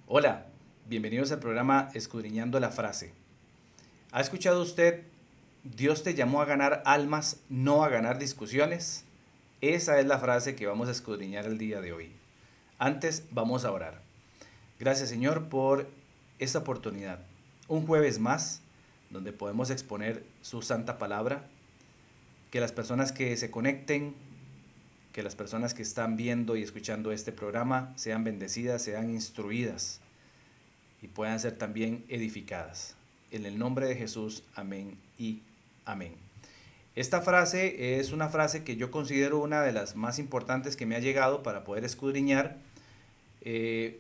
Hola, bienvenidos al programa Escudriñando la Frase. ¿Ha escuchado usted, Dios te llamó a ganar almas, no a ganar discusiones? Esa es la frase que vamos a escudriñar el día de hoy. Antes vamos a orar. Gracias Señor por esta oportunidad. Un jueves más donde podemos exponer su santa palabra. Que las personas que se conecten, que las personas que están viendo y escuchando este programa sean bendecidas, sean instruidas y puedan ser también edificadas. En el nombre de Jesús, amén y amén. Esta frase es una frase que yo considero una de las más importantes que me ha llegado para poder escudriñar. Eh,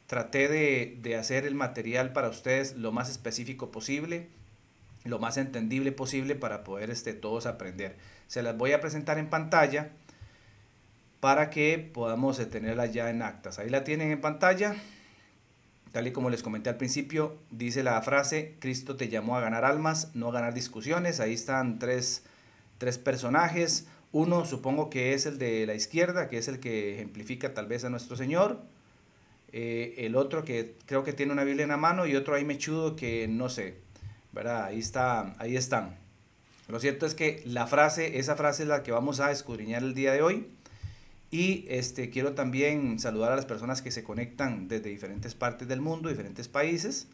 Traté de hacer el material para ustedes lo más específico posible, lo más entendible posible para poder todos aprender. Se las voy a presentar en pantalla para que podamos tenerla ya en actas. Ahí la tienen en pantalla. Tal y como les comenté al principio, dice la frase, Cristo te llamó a ganar almas, no a ganar discusiones. Ahí están tres personajes. Uno supongo que es el de la izquierda, que es el que ejemplifica tal vez a nuestro Señor. El otro que creo que tiene una Biblia en la mano y otro ahí mechudo que no sé, ¿verdad? Ahí están. Lo cierto es que esa frase es la que vamos a escudriñar el día de hoy. Y quiero también saludar a las personas que se conectan desde diferentes partes del mundo, diferentes países,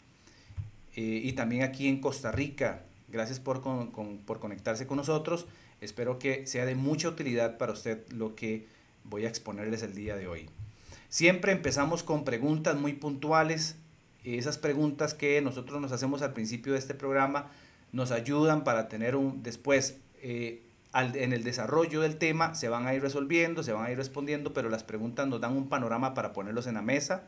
y también aquí en Costa Rica. Gracias por conectarse con nosotros. Espero que sea de mucha utilidad para usted lo que voy a exponerles el día de hoy. Siempre empezamos con preguntas muy puntuales. Esas preguntas que nosotros nos hacemos al principio de este programa nos ayudan para tener después en el desarrollo del tema se van a ir resolviendo, se van a ir respondiendo, pero las preguntas nos dan un panorama para ponerlos en la mesa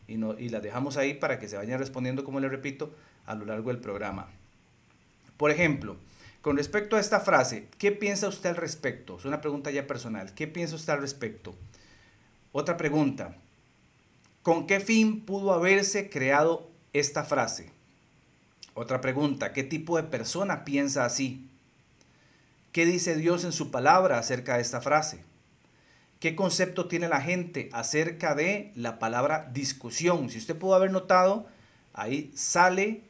y las dejamos ahí para que se vayan respondiendo, como les repito, a lo largo del programa. Por ejemplo, con respecto a esta frase, ¿qué piensa usted al respecto? Es una pregunta ya personal. ¿Qué piensa usted al respecto? Otra pregunta. ¿Con qué fin pudo haberse creado esta frase? Otra pregunta. ¿Qué tipo de persona piensa así? ¿Qué dice Dios en su palabra acerca de esta frase? ¿Qué concepto tiene la gente acerca de la palabra discusión? Si usted pudo haber notado, ahí se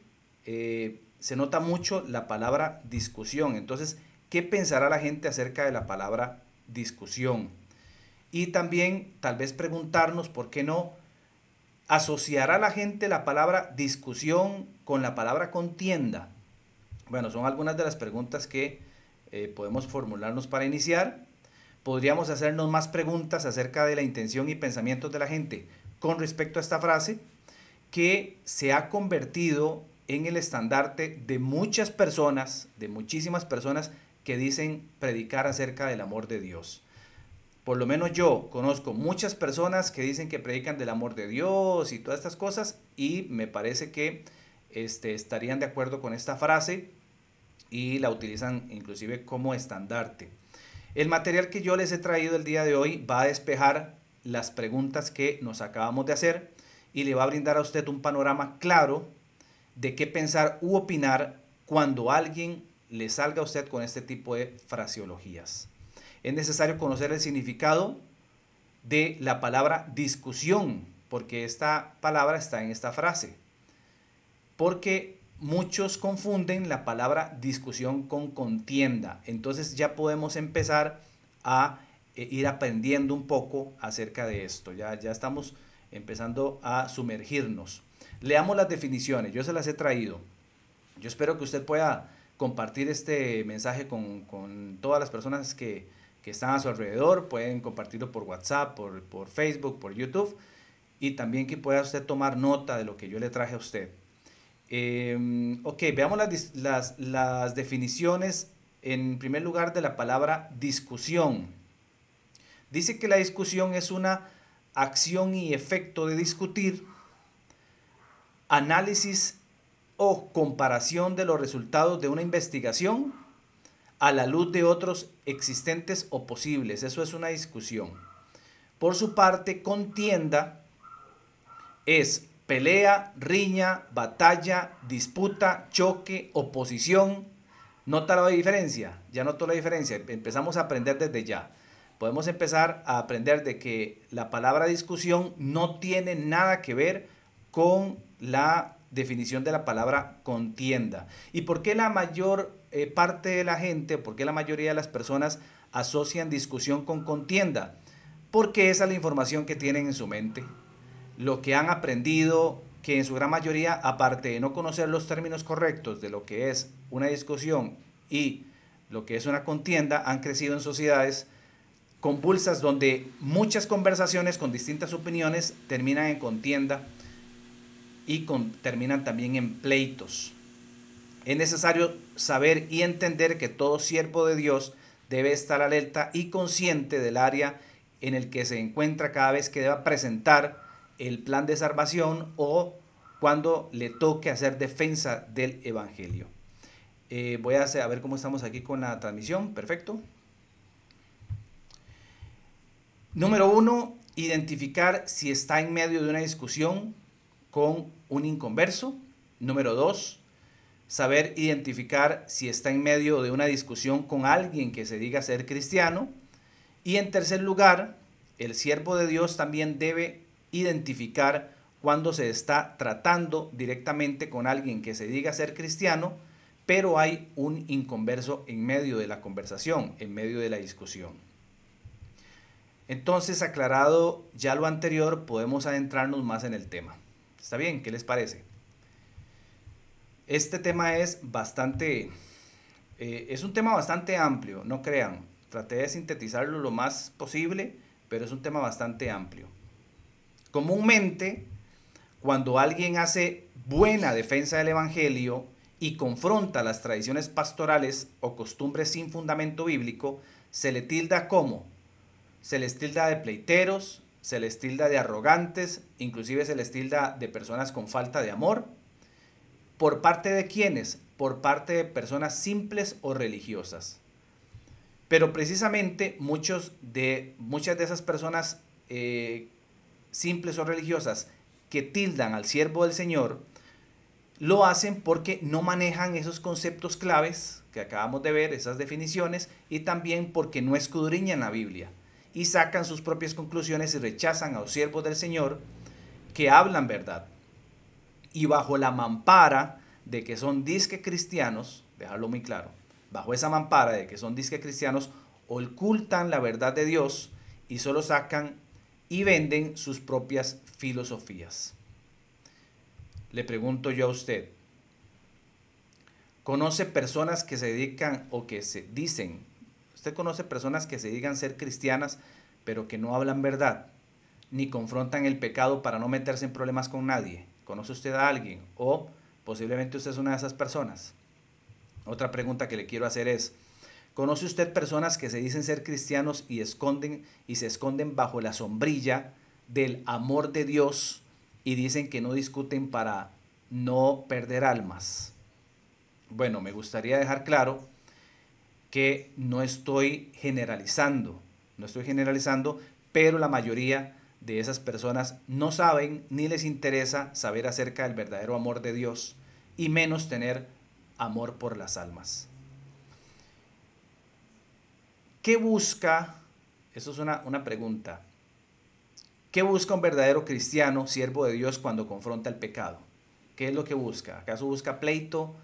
nota mucho la palabra discusión. Entonces, ¿qué pensará la gente acerca de la palabra discusión? Y también tal vez preguntarnos, ¿por qué no? ¿Asociará la gente la palabra discusión con la palabra contienda? Bueno, son algunas de las preguntas que podemos formularnos para iniciar. Podríamos hacernos más preguntas acerca de la intención y pensamientos de la gente con respecto a esta frase que se ha convertido en el estandarte de muchas personas, de muchísimas personas que dicen predicar acerca del amor de Dios. Por lo menos yo conozco muchas personas que dicen que predican del amor de Dios y todas estas cosas y me parece que estarían de acuerdo con esta frase y la utilizan inclusive como estandarte. El material que yo les he traído el día de hoy va a despejar las preguntas que nos acabamos de hacer y le va a brindar a usted un panorama claro de qué pensar u opinar cuando alguien le salga a usted con este tipo de fraseologías. Es necesario conocer el significado de la palabra discusión, porque esta palabra está en esta frase. Porque muchos confunden la palabra discusión con contienda. Entonces ya podemos empezar a ir aprendiendo un poco acerca de esto. Ya estamos empezando a sumergirnos. Leamos las definiciones. Yo se las he traído. Yo espero que usted pueda compartir este mensaje con todas las personas que están a su alrededor. Pueden compartirlo por WhatsApp, por Facebook, por YouTube. Y también que pueda usted tomar nota de lo que yo le traje a usted. Ok, veamos las definiciones. En primer lugar, de la palabra discusión. Dice que la discusión es una acción y efecto de discutir, análisis o comparación de los resultados de una investigación a la luz de otros existentes o posibles. Eso es una discusión. Por su parte, contienda es pelea, riña, batalla, disputa, choque, oposición. ¿Nota la diferencia? Ya notó la diferencia. Empezamos a aprender desde ya. Podemos empezar a aprender de que la palabra discusión no tiene nada que ver con la definición de la palabra contienda. ¿Y por qué la mayor parte de la gente, por qué la mayoría de las personas asocian discusión con contienda? Porque esa es la información que tienen en su mente, lo que han aprendido, que en su gran mayoría, aparte de no conocer los términos correctos de lo que es una discusión y lo que es una contienda, han crecido en sociedades convulsas donde muchas conversaciones con distintas opiniones terminan en contienda y terminan también en pleitos. Es necesario saber y entender que todo siervo de Dios debe estar alerta y consciente del área en el que se encuentra cada vez que deba presentar el plan de salvación o cuando le toque hacer defensa del evangelio. Voy a ver cómo estamos aquí con la transmisión. Perfecto. Número 1, identificar si está en medio de una discusión con un inconverso. Número 2, saber identificar si está en medio de una discusión con alguien que se diga ser cristiano. Y en tercer lugar, el siervo de Dios también debe identificar cuando se está tratando directamente con alguien que se diga ser cristiano, pero hay un inconverso en medio de la conversación, en medio de la discusión. Entonces, aclarado ya lo anterior, podemos adentrarnos más en el tema. ¿Está bien? ¿Qué les parece? Este tema es un tema bastante amplio, no crean. Traté de sintetizarlo lo más posible, pero es un tema bastante amplio. Comúnmente, cuando alguien hace buena defensa del evangelio y confronta las tradiciones pastorales o costumbres sin fundamento bíblico, se le tilda como, se les tilda de pleiteros, se les tilda de arrogantes, inclusive se les tilda de personas con falta de amor. ¿Por parte de quiénes? Por parte de personas simples o religiosas. Pero precisamente muchas de esas personas simples o religiosas que tildan al siervo del Señor, lo hacen porque no manejan esos conceptos claves que acabamos de ver, esas definiciones, y también porque no escudriñan la Biblia y sacan sus propias conclusiones y rechazan a los siervos del Señor que hablan verdad. Y bajo la mampara de que son disque cristianos, dejarlo muy claro, bajo esa mampara de que son disque cristianos, ocultan la verdad de Dios y solo sacan y venden sus propias filosofías. Le pregunto yo a usted, ¿conoce personas que se dedican o que se dicen, usted conoce personas que se digan ser cristianas, pero que no hablan verdad, ni confrontan el pecado para no meterse en problemas con nadie? ¿Conoce usted a alguien? O posiblemente usted es una de esas personas. Otra pregunta que le quiero hacer es, ¿conoce usted personas que se dicen ser cristianos y se esconden bajo la sombrilla del amor de Dios y dicen que no discuten para no perder almas? Bueno, me gustaría dejar claro que no estoy generalizando, pero la mayoría de esas personas no saben ni les interesa saber acerca del verdadero amor de Dios y menos tener amor por las almas. ¿Qué busca? Eso es una pregunta. ¿Qué busca un verdadero cristiano, siervo de Dios, cuando confronta el pecado? ¿Qué es lo que busca? ¿Acaso busca pleito?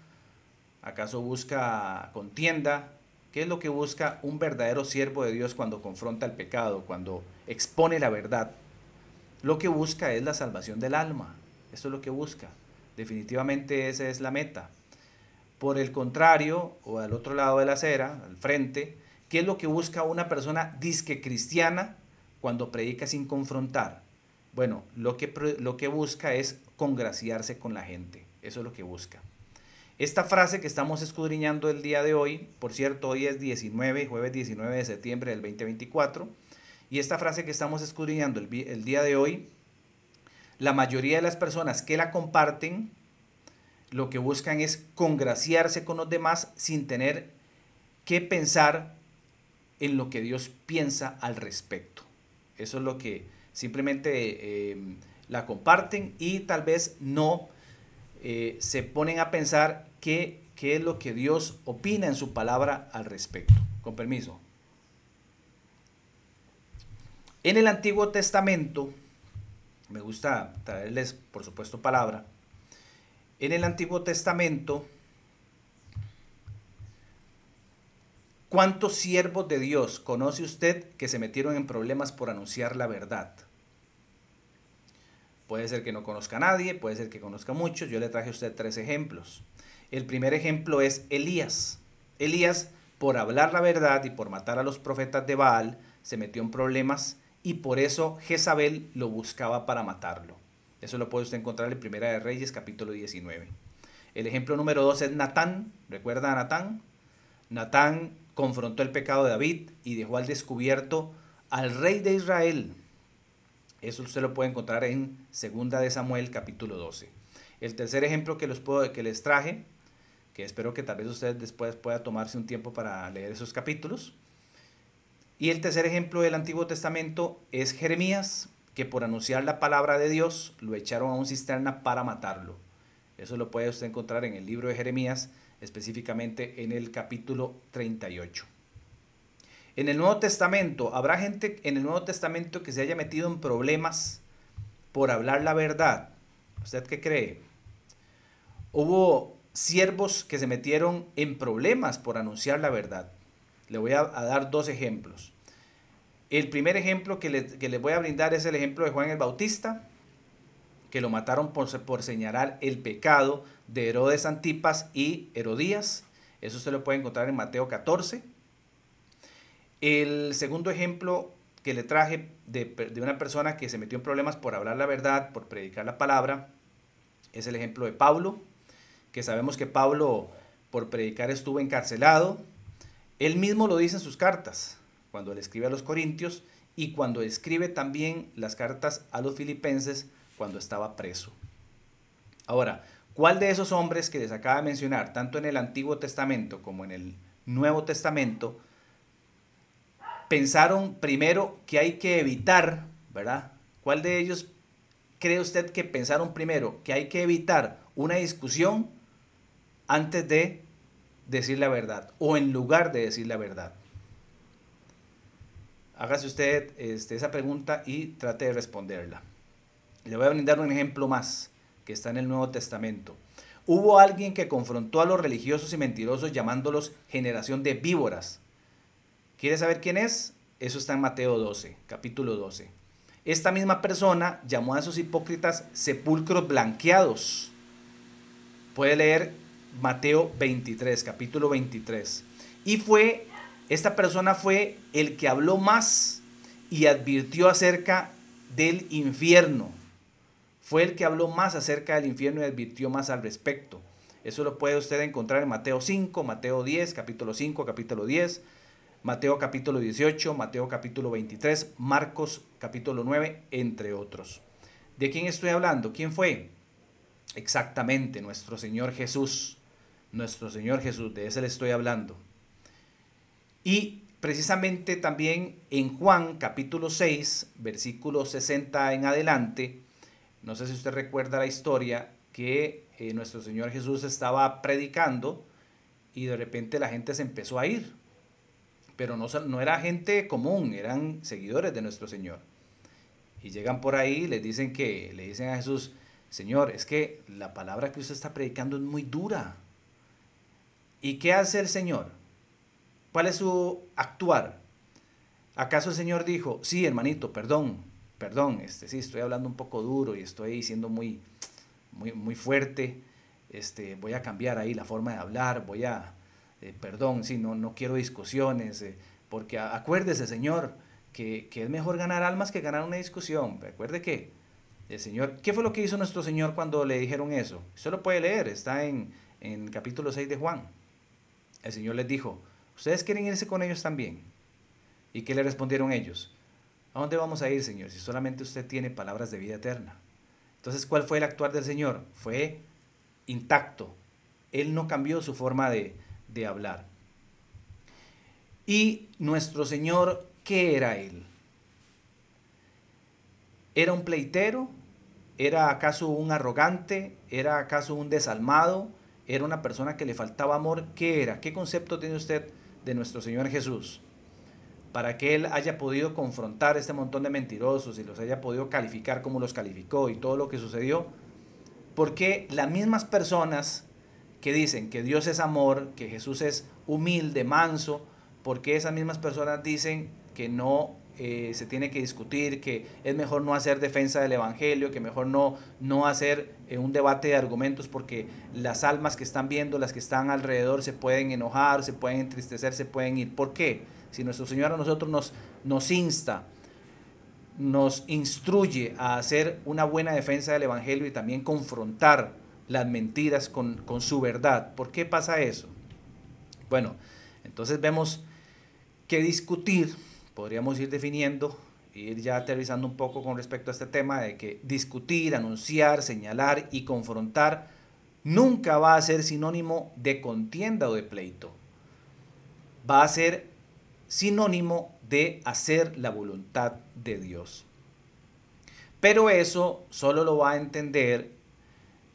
¿Acaso busca contienda? ¿Qué es lo que busca un verdadero siervo de Dios cuando confronta el pecado, cuando expone la verdad? Lo que busca es la salvación del alma. Eso es lo que busca. Definitivamente esa es la meta. Por el contrario, o al otro lado de la acera, al frente, ¿qué es lo que busca una persona disque cristiana cuando predica sin confrontar? Bueno, lo que busca es congraciarse con la gente. Eso es lo que busca. Esta frase que estamos escudriñando el día de hoy, por cierto, hoy es jueves 19 de septiembre del 2024, y esta frase que estamos escudriñando el día de hoy, la mayoría de las personas que la comparten, lo que buscan es congraciarse con los demás sin tener que pensar en lo que Dios piensa al respecto. Eso es lo que simplemente la comparten y tal vez no se ponen a pensar qué es lo que Dios opina en su palabra al respecto. Con permiso. En el Antiguo Testamento me gusta traerles, por supuesto, palabra. En el Antiguo Testamento, ¿cuántos siervos de Dios conoce usted que se metieron en problemas por anunciar la verdad? Puede ser que no conozca a nadie, puede ser que conozca a muchos. Yo le traje a usted 3 ejemplos. El primer ejemplo es Elías. Elías, por hablar la verdad y por matar a los profetas de Baal, se metió en problemas y por eso Jezabel lo buscaba para matarlo. Eso lo puede usted encontrar en Primera de Reyes, capítulo 19. El ejemplo número 2 es Natán. ¿Recuerda a Natán? Natán confrontó el pecado de David y dejó al descubierto al rey de Israel. Eso usted lo puede encontrar en 2 de Samuel, capítulo 12. El tercer ejemplo que les traje, que espero que tal vez usted después pueda tomarse un tiempo para leer esos capítulos. Y el tercer ejemplo del Antiguo Testamento es Jeremías, que por anunciar la palabra de Dios lo echaron a una cisterna para matarlo. Eso lo puede usted encontrar en el libro de Jeremías, específicamente en el capítulo 38. En el Nuevo Testamento, ¿habrá gente en el Nuevo Testamento que se haya metido en problemas por hablar la verdad? ¿Usted qué cree? Hubo siervos que se metieron en problemas por anunciar la verdad. Le voy a dar 2 ejemplos. El primer ejemplo que les voy a brindar es el ejemplo de Juan el Bautista, que lo mataron por señalar el pecado de Herodes Antipas y Herodías. Eso se lo puede encontrar en Mateo 14. El segundo ejemplo que le traje de una persona que se metió en problemas por hablar la verdad, por predicar la palabra, es el ejemplo de Pablo, que sabemos que Pablo por predicar estuvo encarcelado. Él mismo lo dice en sus cartas, cuando le escribe a los Corintios y cuando escribe también las cartas a los Filipenses cuando estaba preso. Ahora, ¿cuál de esos hombres que les acabo de mencionar, tanto en el Antiguo Testamento como en el Nuevo Testamento, pensaron primero que hay que evitar, ¿verdad? ¿Cuál de ellos cree usted que pensaron primero que hay que evitar una discusión antes de decir la verdad o en lugar de decir la verdad? Hágase usted esa pregunta y trate de responderla. Le voy a brindar un ejemplo más que está en el Nuevo Testamento. Hubo alguien que confrontó a los religiosos y mentirosos llamándolos generación de víboras. ¿Quiere saber quién es? Eso está en Mateo 12, capítulo 12. Esta misma persona llamó a esos hipócritas sepulcros blanqueados. Puede leer Mateo 23, capítulo 23. Y esta persona fue el que habló más y advirtió acerca del infierno. Fue el que habló más acerca del infierno y advirtió más al respecto. Eso lo puede usted encontrar en Mateo 5, Mateo 10, capítulo 5, capítulo 10, Mateo capítulo 18, Mateo capítulo 23, Marcos capítulo 9, entre otros. ¿De quién estoy hablando? ¿Quién fue? Exactamente, nuestro Señor Jesús. Nuestro Señor Jesús, de ese le estoy hablando. Y precisamente también en Juan capítulo 6, versículo 60 en adelante, no sé si usted recuerda la historia que nuestro Señor Jesús estaba predicando y de repente la gente se empezó a ir. Pero no era gente común, eran seguidores de nuestro Señor. Y llegan por ahí y le dicen a Jesús, Señor, es que la palabra que usted está predicando es muy dura. ¿Y qué hace el Señor? ¿Cuál es su actuar? ¿Acaso el Señor dijo, sí, hermanito, perdón, sí, estoy hablando un poco duro y estoy siendo muy fuerte, voy a cambiar ahí la forma de hablar, perdón, sí, no quiero discusiones, porque acuérdese, Señor, que es mejor ganar almas que ganar una discusión. Recuerde que el Señor, ¿qué fue lo que hizo nuestro Señor cuando le dijeron eso? Usted lo puede leer, está en capítulo 6 de Juan. El Señor les dijo, ¿ustedes quieren irse con ellos también? ¿Y qué le respondieron ellos? ¿A dónde vamos a ir, Señor, si solamente usted tiene palabras de vida eterna? Entonces, ¿cuál fue el actuar del Señor? Fue intacto. Él no cambió su forma de hablar. Y nuestro Señor, ¿qué era Él? ¿Era un pleitero? ¿Era acaso un arrogante? ¿Era acaso un desalmado? ¿Era una persona que le faltaba amor? ¿Qué era? ¿Qué concepto tiene usted de nuestro Señor Jesús? para que él haya podido confrontar este montón de mentirosos y los haya podido calificar como los calificó y todo lo que sucedió? Porque las mismas personas que dicen que Dios es amor, que Jesús es humilde, manso, porque esas mismas personas dicen que no se tiene que discutir, que es mejor no hacer defensa del Evangelio, que mejor no hacer un debate de argumentos porque las almas que están viendo, las que están alrededor, se pueden enojar, se pueden entristecer, se pueden ir? ¿Por qué? Si nuestro Señor a nosotros nos insta, nos instruye a hacer una buena defensa del Evangelio y también confrontar las mentiras con su verdad. ¿Por qué pasa eso? Bueno, entonces vemos que discutir, podríamos ir definiendo, ir ya aterrizando un poco con respecto a este tema de que discutir, anunciar, señalar y confrontar nunca va a ser sinónimo de contienda o de pleito. Va a ser sinónimo de hacer la voluntad de Dios. Pero eso solo lo va a entender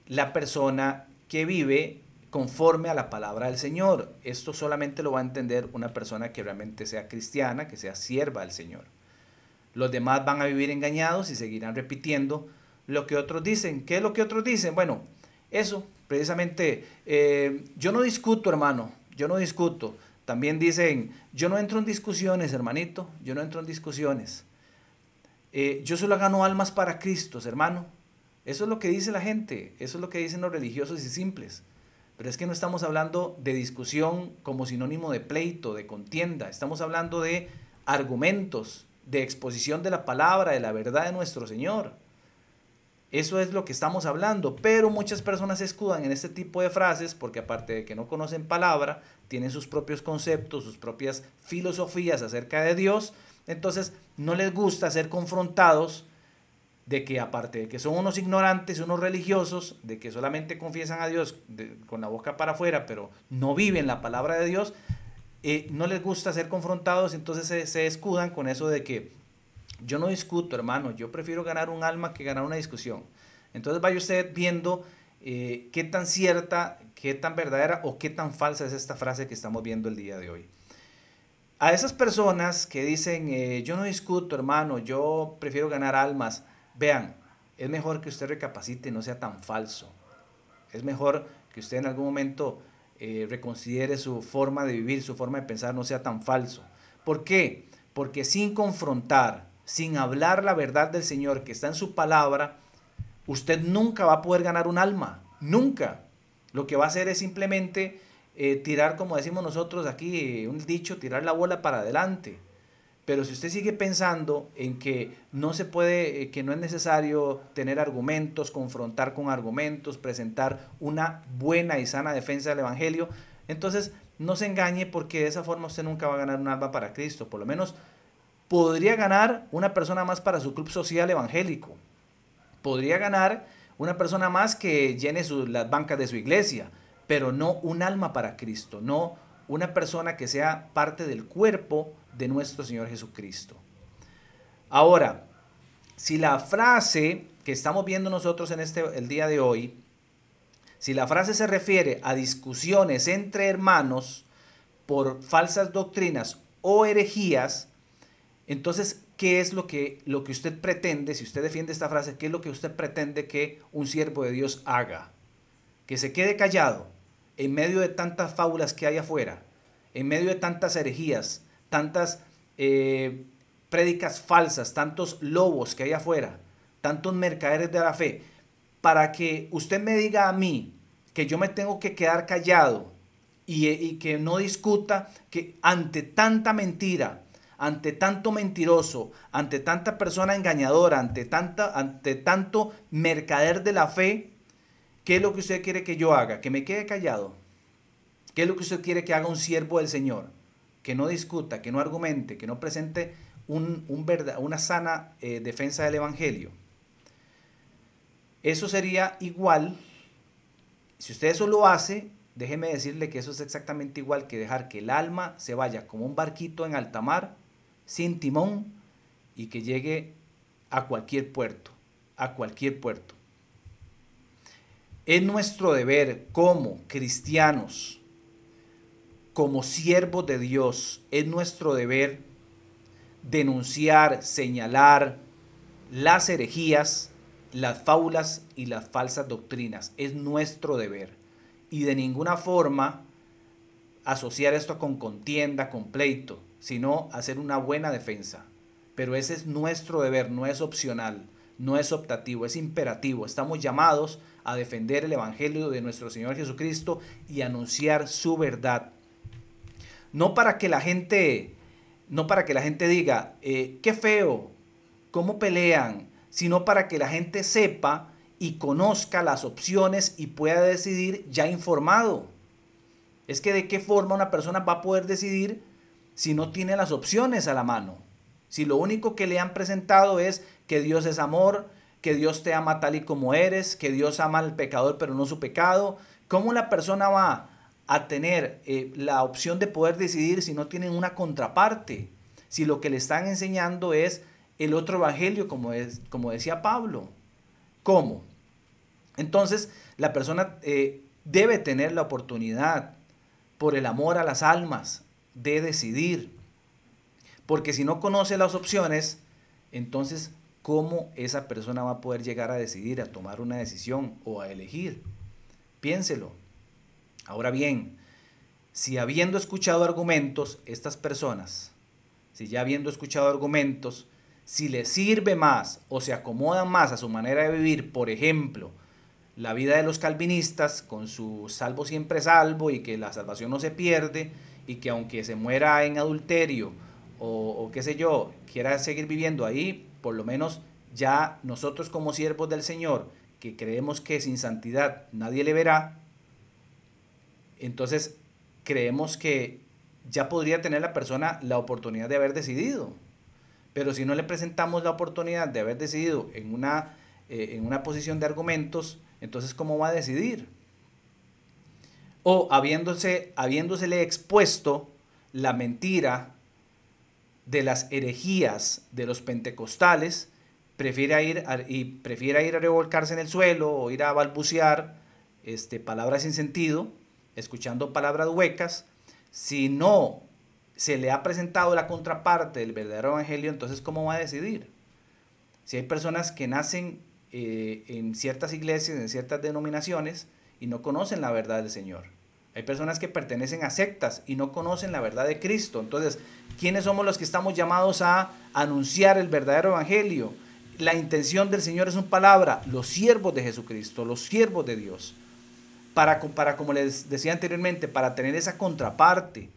la persona que vive conforme a la palabra del Señor. Esto solamente lo va a entender una persona que realmente sea cristiana, que sea sierva del Señor. Los demás van a vivir engañados y seguirán repitiendo lo que otros dicen. ¿Qué es lo que otros dicen? Bueno, eso, precisamente, yo no discuto, hermano, yo no discuto. También dicen, yo no entro en discusiones, hermanito, yo no entro en discusiones. Yo solo gano almas para Cristo, hermano. Eso es lo que dice la gente, eso es lo que dicen los religiosos y simples. Pero es que no estamos hablando de discusión como sinónimo de pleito, de contienda. Estamos hablando de argumentos, de exposición de la palabra, de la verdad de nuestro Señor. Eso es lo que estamos hablando, pero muchas personas se escudan en este tipo de frases porque aparte de que no conocen palabra, tienen sus propios conceptos, sus propias filosofías acerca de Dios, entonces no les gusta ser confrontados de que aparte de que son unos ignorantes, unos religiosos, de que solamente confiesan a Dios con la boca para afuera, pero no viven la palabra de Dios, no les gusta ser confrontados, entonces se escudan con eso de que yo no discuto, hermano, yo prefiero ganar un alma que ganar una discusión. Entonces vaya usted viendo qué tan cierta, qué tan verdadera o qué tan falsa es esta frase que estamos viendo el día de hoy. A esas personas que dicen, yo no discuto, hermano, yo prefiero ganar almas, vean, es mejor que usted recapacite, no sea tan falso. Es mejor que usted en algún momento reconsidere su forma de vivir, su forma de pensar, no sea tan falso. ¿Por qué? Porque sin confrontar, sin hablar la verdad del Señor que está en su palabra, usted nunca va a poder ganar un alma, nunca. Lo que va a hacer es simplemente tirar, como decimos nosotros aquí, un dicho, tirar la bola para adelante. Pero si usted sigue pensando en que no se puede, que no es necesario tener argumentos, confrontar con argumentos, presentar una buena y sana defensa del Evangelio, entonces no se engañe porque de esa forma usted nunca va a ganar un alma para Cristo. Por lo menos podría ganar una persona más para su club social evangélico. Podría ganar una persona más que llene las bancas de su iglesia, pero no un alma para Cristo, no una persona que sea parte del cuerpo de nuestro Señor Jesucristo. Ahora, si la frase que estamos viendo nosotros en el día de hoy, si la frase se refiere a discusiones entre hermanos por falsas doctrinas o herejías, entonces, ¿qué es lo que usted pretende, si usted defiende esta frase, qué es lo que usted pretende que un siervo de Dios haga? Que se quede callado en medio de tantas fábulas que hay afuera, en medio de tantas herejías, tantas prédicas falsas, tantos lobos que hay afuera, tantos mercaderes de la fe, para que usted me diga a mí que yo me tengo que quedar callado y que no discuta, que ante tanta mentira, ante tanto mentiroso, ante tanta persona engañadora, ante tanto mercader de la fe, ¿qué es lo que usted quiere que yo haga? ¿Que me quede callado? ¿Qué es lo que usted quiere que haga un siervo del Señor? Que no discuta, que no argumente, que no presente una sana defensa del Evangelio. Eso sería igual, si usted eso lo hace, déjeme decirle que eso es exactamente igual que dejar que el alma se vaya como un barquito en alta mar, sin timón, y que llegue a cualquier puerto, a cualquier puerto. Es nuestro deber como cristianos, como siervos de Dios, es nuestro deber denunciar, señalar las herejías, las fábulas y las falsas doctrinas. Es nuestro deber. Y de ninguna forma asociar esto con contienda, con pleito, sino hacer una buena defensa. Pero ese es nuestro deber, no es opcional, no es optativo, es imperativo. Estamos llamados a defender el Evangelio de nuestro Señor Jesucristo y anunciar su verdad. No para que la gente, no para que la gente diga, qué feo, cómo pelean, sino para que la gente sepa y conozca las opciones y pueda decidir ya informado. Es que de qué forma una persona va a poder decidir si no tiene las opciones a la mano. Si lo único que le han presentado es que Dios es amor, que Dios te ama tal y como eres, que Dios ama al pecador pero no su pecado. ¿Cómo la persona va a tener la opción de poder decidir si no tienen una contraparte? Si lo que le están enseñando es el otro evangelio, como decía Pablo. ¿Cómo? Entonces la persona debe tener la oportunidad, por el amor a las almas, de decidir. Porque si no conoce las opciones, entonces, ¿cómo esa persona va a poder llegar a decidir, a tomar una decisión o a elegir? Piénselo. Ahora bien, si habiendo escuchado argumentos, estas personas, si ya habiendo escuchado argumentos, si les sirve más o se acomodan más a su manera de vivir, por ejemplo, la vida de los calvinistas con su salvo siempre salvo y que la salvación no se pierde y que aunque se muera en adulterio o qué sé yo, quiera seguir viviendo ahí, por lo menos ya nosotros como siervos del Señor, que creemos que sin santidad nadie le verá, entonces creemos que ya podría tener la persona la oportunidad de haber decidido. Pero si no le presentamos la oportunidad de haber decidido en una posición de argumentos, entonces ¿cómo va a decidir? O habiéndosele expuesto la mentira de las herejías de los pentecostales, prefiere ir a revolcarse en el suelo o ir a balbucear palabras sin sentido, escuchando palabras huecas. Si no se le ha presentado la contraparte del verdadero evangelio, entonces ¿cómo va a decidir? Si hay personas que nacen en ciertas iglesias, en ciertas denominaciones, y no conocen la verdad del Señor. Hay personas que pertenecen a sectas y no conocen la verdad de Cristo. Entonces, ¿quiénes somos los que estamos llamados a anunciar el verdadero evangelio? La intención del Señor es una palabra, los siervos de Jesucristo, los siervos de Dios. Para, como les decía anteriormente, para tener esa contraparte,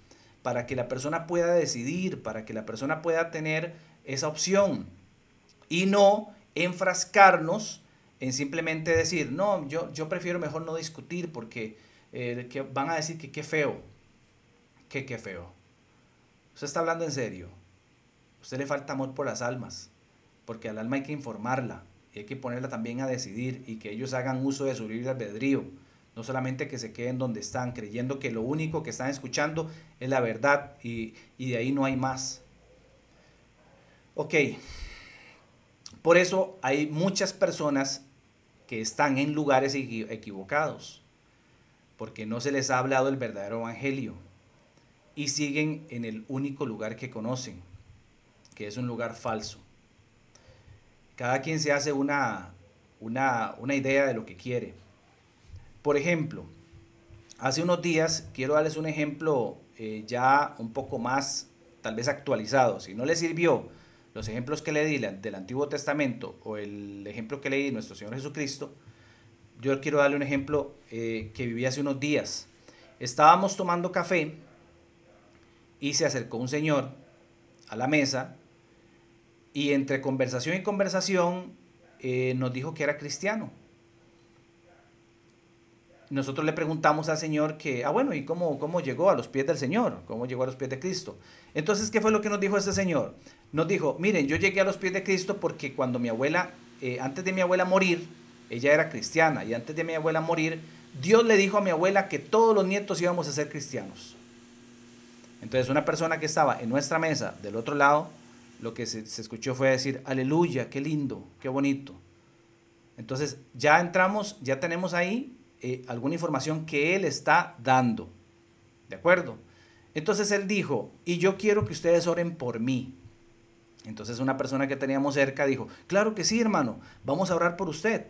para que la persona pueda decidir, para que la persona pueda tener esa opción y no enfrascarnos en simplemente decir, no, yo prefiero mejor no discutir porque que van a decir que qué feo, que qué feo. Usted está hablando en serio. A usted le falta amor por las almas, porque al alma hay que informarla y hay que ponerla también a decidir y que ellos hagan uso de su libre albedrío. No solamente que se queden donde están, creyendo que lo único que están escuchando es la verdad y de ahí no hay más. Ok, por eso hay muchas personas que están en lugares equivocados, porque no se les ha hablado el verdadero evangelio y siguen en el único lugar que conocen, que es un lugar falso. Cada quien se hace una idea de lo que quiere. Por ejemplo, hace unos días, quiero darles un ejemplo ya un poco más, tal vez actualizado. Si no les sirvió los ejemplos que le di del Antiguo Testamento o el ejemplo que leí de nuestro Señor Jesucristo, yo quiero darle un ejemplo que viví hace unos días. Estábamos tomando café y se acercó un señor a la mesa y entre conversación y conversación nos dijo que era cristiano. Nosotros le preguntamos al Señor que, bueno, ¿y cómo llegó a los pies del Señor? ¿Cómo llegó a los pies de Cristo? Entonces, ¿qué fue lo que nos dijo este Señor? Nos dijo, miren, yo llegué a los pies de Cristo porque cuando mi abuela, antes de mi abuela morir, ella era cristiana, y antes de mi abuela morir, Dios le dijo a mi abuela que todos los nietos íbamos a ser cristianos. Entonces, una persona que estaba en nuestra mesa, del otro lado, lo que se escuchó fue decir, aleluya, qué lindo, qué bonito. Entonces, ya entramos, ya tenemos ahí alguna información que él está dando, ¿de acuerdo? Entonces él dijo, y yo quiero que ustedes oren por mí. Entonces una persona que teníamos cerca dijo, claro que sí, hermano, vamos a orar por usted.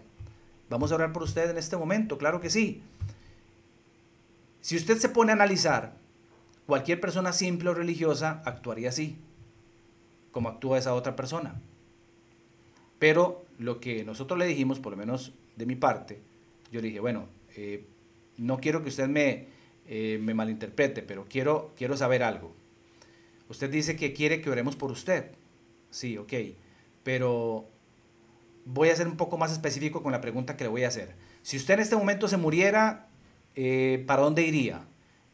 Vamos a orar por usted en este momento, claro que sí. Si usted se pone a analizar, cualquier persona simple o religiosa actuaría así, como actúa esa otra persona. Pero lo que nosotros le dijimos, por lo menos de mi parte, yo le dije, bueno, no quiero que usted me malinterprete, pero quiero saber algo. Usted dice que quiere que oremos por usted. Sí, ok. Pero voy a ser un poco más específico con la pregunta que le voy a hacer. Si usted en este momento se muriera, ¿para dónde iría?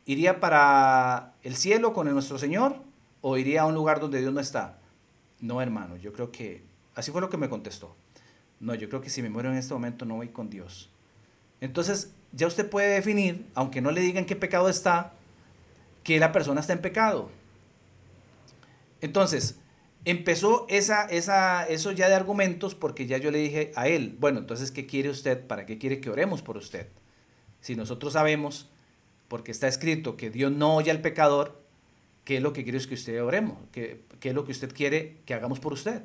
¿Iría para el cielo con nuestro Señor o iría a un lugar donde Dios no está? No, hermano, yo creo que, así fue lo que me contestó. No, yo creo que si me muero en este momento no voy con Dios. Entonces, ya usted puede definir, aunque no le digan qué pecado está, que la persona está en pecado. Entonces, empezó eso ya de argumentos porque ya yo le dije a él, bueno, entonces, ¿qué quiere usted? ¿Para qué quiere que oremos por usted? Si nosotros sabemos, porque está escrito que Dios no oye al pecador, ¿qué es lo que quiere que usted oremos? ¿Qué es lo que usted quiere que hagamos por usted?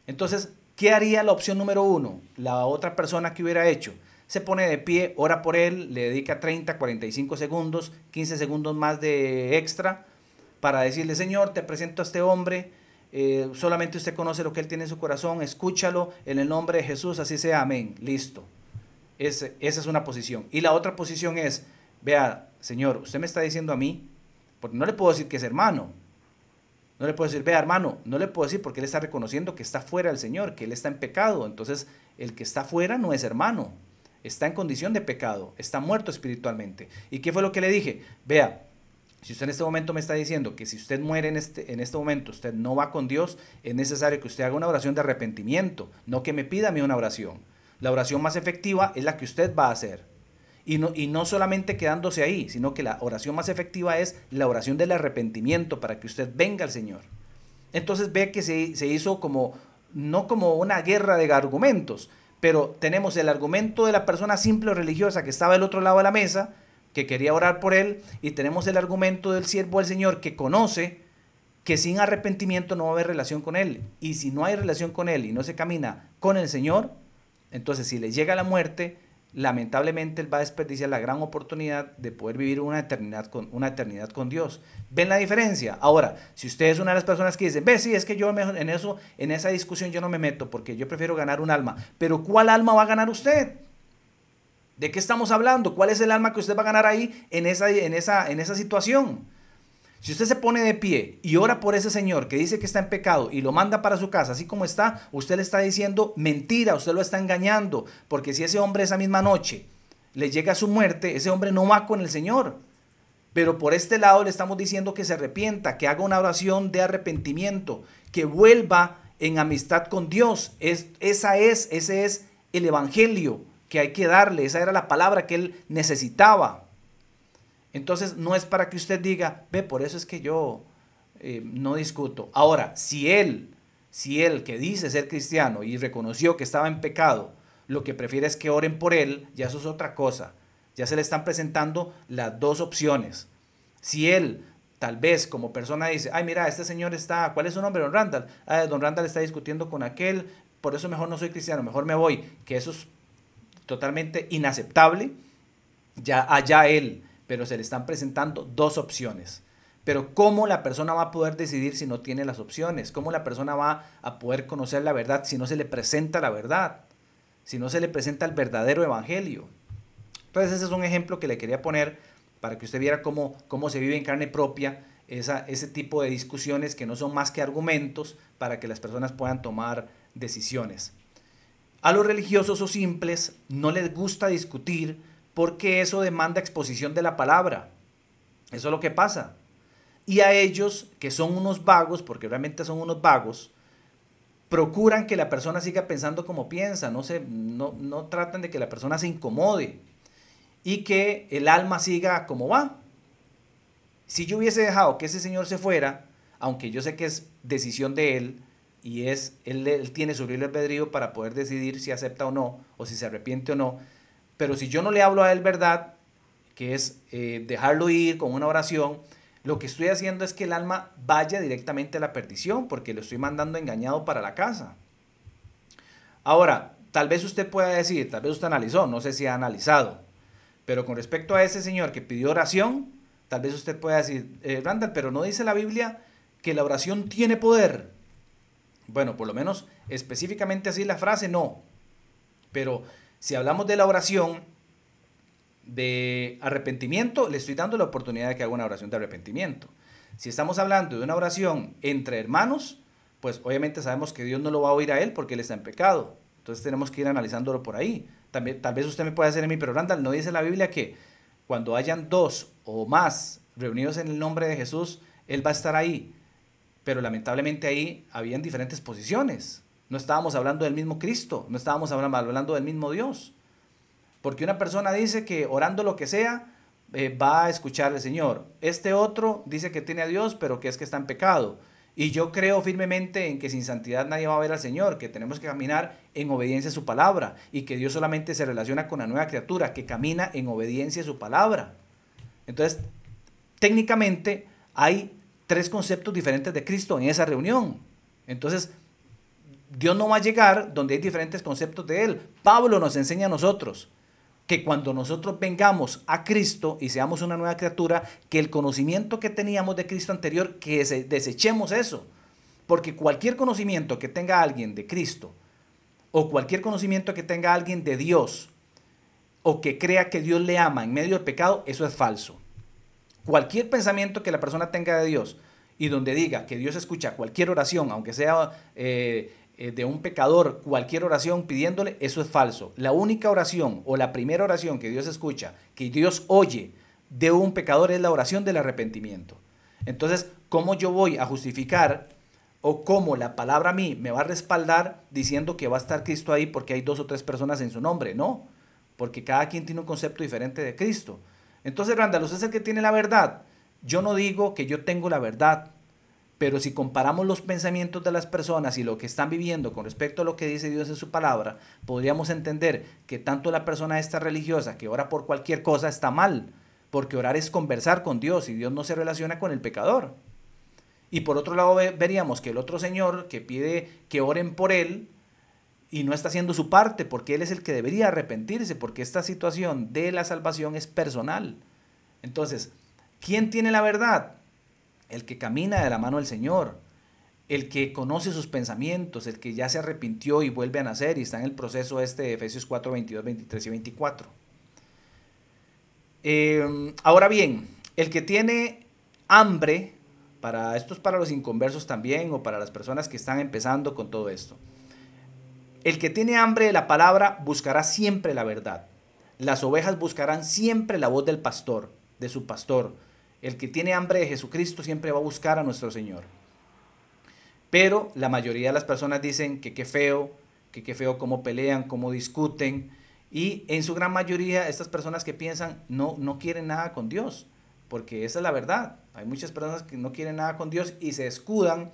Entonces, ¿qué haría la opción número uno? La otra persona que hubiera hecho. Se pone de pie, ora por él, le dedica 30, 45 segundos, 15 segundos más de extra para decirle, Señor, te presento a este hombre, solamente usted conoce lo que él tiene en su corazón, escúchalo en el nombre de Jesús, así sea, amén, listo. Esa es una posición. Y la otra posición es, vea, Señor, usted me está diciendo a mí, porque no le puedo decir que es hermano, no le puedo decir, vea hermano, no le puedo decir porque él está reconociendo que está fuera del Señor, que él está en pecado. Entonces, el que está fuera no es hermano, está en condición de pecado, está muerto espiritualmente. ¿Y qué fue lo que le dije? Vea, si usted en este momento me está diciendo que si usted muere en este momento, usted no va con Dios, es necesario que usted haga una oración de arrepentimiento, no que me pida a mí una oración. La oración más efectiva es la que usted va a hacer. Y no solamente quedándose ahí, sino que la oración más efectiva es la oración del arrepentimiento para que usted venga al Señor. Entonces ve que se hizo como, no como una guerra de argumentos, pero tenemos el argumento de la persona simple o religiosa que estaba del otro lado de la mesa, que quería orar por él, y tenemos el argumento del siervo del Señor que conoce que sin arrepentimiento no va a haber relación con él. Y si no hay relación con él y no se camina con el Señor, entonces si le llega la muerte, lamentablemente él va a desperdiciar la gran oportunidad de poder vivir una eternidad con Dios. ¿Ven la diferencia? Ahora, si usted es una de las personas que dicen, ve, sí, es que yo en esa discusión yo no me meto porque yo prefiero ganar un alma. Pero ¿cuál alma va a ganar usted? ¿De qué estamos hablando? ¿Cuál es el alma que usted va a ganar ahí en esa situación? Si usted se pone de pie y ora por ese señor que dice que está en pecado y lo manda para su casa así como está, usted le está diciendo mentira, usted lo está engañando, porque si ese hombre esa misma noche le llega a su muerte, ese hombre no va con el Señor. Pero por este lado le estamos diciendo que se arrepienta, que haga una oración de arrepentimiento, que vuelva en amistad con Dios. Ese es el evangelio que hay que darle, esa era la palabra que él necesitaba. Entonces no es para que usted diga, ve, por eso es que yo no discuto. Ahora, si él que dice ser cristiano y reconoció que estaba en pecado, lo que prefiere es que oren por él, ya eso es otra cosa. Ya se le están presentando las dos opciones. Si él tal vez como persona dice, ay mira, este señor está, ¿cuál es su nombre? Don Randall. Ah, don Randall está discutiendo con aquel, por eso mejor no soy cristiano, mejor me voy. Que eso es totalmente inaceptable, ya allá él. Pero se le están presentando dos opciones. Pero ¿cómo la persona va a poder decidir si no tiene las opciones? ¿Cómo la persona va a poder conocer la verdad si no se le presenta la verdad? Si no se le presenta el verdadero evangelio. Entonces ese es un ejemplo que le quería poner para que usted viera cómo se vive en carne propia ese tipo de discusiones que no son más que argumentos para que las personas puedan tomar decisiones. A los religiosos o simples no les gusta discutir porque eso demanda exposición de la palabra. Eso es lo que pasa. Y a ellos, que son unos vagos, porque realmente son unos vagos, procuran que la persona siga pensando como piensa, no tratan de que la persona se incomode y que el alma siga como va. Si yo hubiese dejado que ese señor se fuera, aunque yo sé que es decisión de él, y él tiene su libre albedrío para poder decidir si acepta o no, o si se arrepiente o no, pero si yo no le hablo a él verdad, que es dejarlo ir con una oración, lo que estoy haciendo es que el alma vaya directamente a la perdición, porque lo estoy mandando engañado para la casa. Ahora, tal vez usted pueda decir, tal vez usted analizó, no sé si ha analizado, pero con respecto a ese señor que pidió oración, tal vez usted pueda decir, Randall, pero no dice la Biblia que la oración tiene poder. Bueno, por lo menos específicamente así la frase no. Pero si hablamos de la oración de arrepentimiento, le estoy dando la oportunidad de que haga una oración de arrepentimiento. Si estamos hablando de una oración entre hermanos, pues obviamente sabemos que Dios no lo va a oír a él porque él está en pecado. Entonces tenemos que ir analizándolo por ahí. También, tal vez usted me pueda hacer en mí, pero Randall, ¿no dice la Biblia que cuando hayan dos o más reunidos en el nombre de Jesús, él va a estar ahí? Pero lamentablemente ahí habían diferentes posiciones. No estábamos hablando del mismo Cristo, no estábamos hablando del mismo Dios. Porque una persona dice que orando lo que sea, va a escuchar al Señor. Este otro dice que tiene a Dios, pero que es que está en pecado. Y yo creo firmemente en que sin santidad nadie va a ver al Señor, que tenemos que caminar en obediencia a su palabra y que Dios solamente se relaciona con la nueva criatura, que camina en obediencia a su palabra. Entonces, técnicamente hay tres conceptos diferentes de Cristo en esa reunión. Entonces, Dios no va a llegar donde hay diferentes conceptos de Él. Pablo nos enseña a nosotros que cuando nosotros vengamos a Cristo y seamos una nueva criatura, que el conocimiento que teníamos de Cristo anterior, que desechemos eso. Porque cualquier conocimiento que tenga alguien de Cristo, o cualquier conocimiento que tenga alguien de Dios, o que crea que Dios le ama en medio del pecado, eso es falso. Cualquier pensamiento que la persona tenga de Dios y donde diga que Dios escucha cualquier oración, aunque sea de un pecador, cualquier oración pidiéndole, eso es falso. La única oración o la primera oración que Dios escucha, que Dios oye de un pecador, es la oración del arrepentimiento. Entonces, ¿cómo yo voy a justificar o cómo la palabra a mí me va a respaldar diciendo que va a estar Cristo ahí porque hay dos o tres personas en su nombre? No, porque cada quien tiene un concepto diferente de Cristo. Entonces, Randall, usted es el que tiene la verdad. Yo no digo que yo tengo la verdad, pero si comparamos los pensamientos de las personas y lo que están viviendo con respecto a lo que dice Dios en su palabra, podríamos entender que tanto la persona esta religiosa que ora por cualquier cosa está mal, porque orar es conversar con Dios y Dios no se relaciona con el pecador. Y por otro lado veríamos que el otro señor que pide que oren por él y no está haciendo su parte, porque él es el que debería arrepentirse, porque esta situación de la salvación es personal. Entonces, ¿quién tiene la verdad? El que camina de la mano del Señor, el que conoce sus pensamientos, el que ya se arrepintió y vuelve a nacer y está en el proceso este de Efesios 4, 22, 23 y 24. Ahora bien, el que tiene hambre, esto es para los inconversos también o para las personas que están empezando con todo esto. El que tiene hambre de la palabra buscará siempre la verdad. Las ovejas buscarán siempre la voz del pastor, de su pastor. El que tiene hambre de Jesucristo siempre va a buscar a nuestro Señor. Pero la mayoría de las personas dicen que qué feo cómo pelean, cómo discuten. Y en su gran mayoría estas personas que piensan no quieren nada con Dios. Porque esa es la verdad. Hay muchas personas que no quieren nada con Dios y se escudan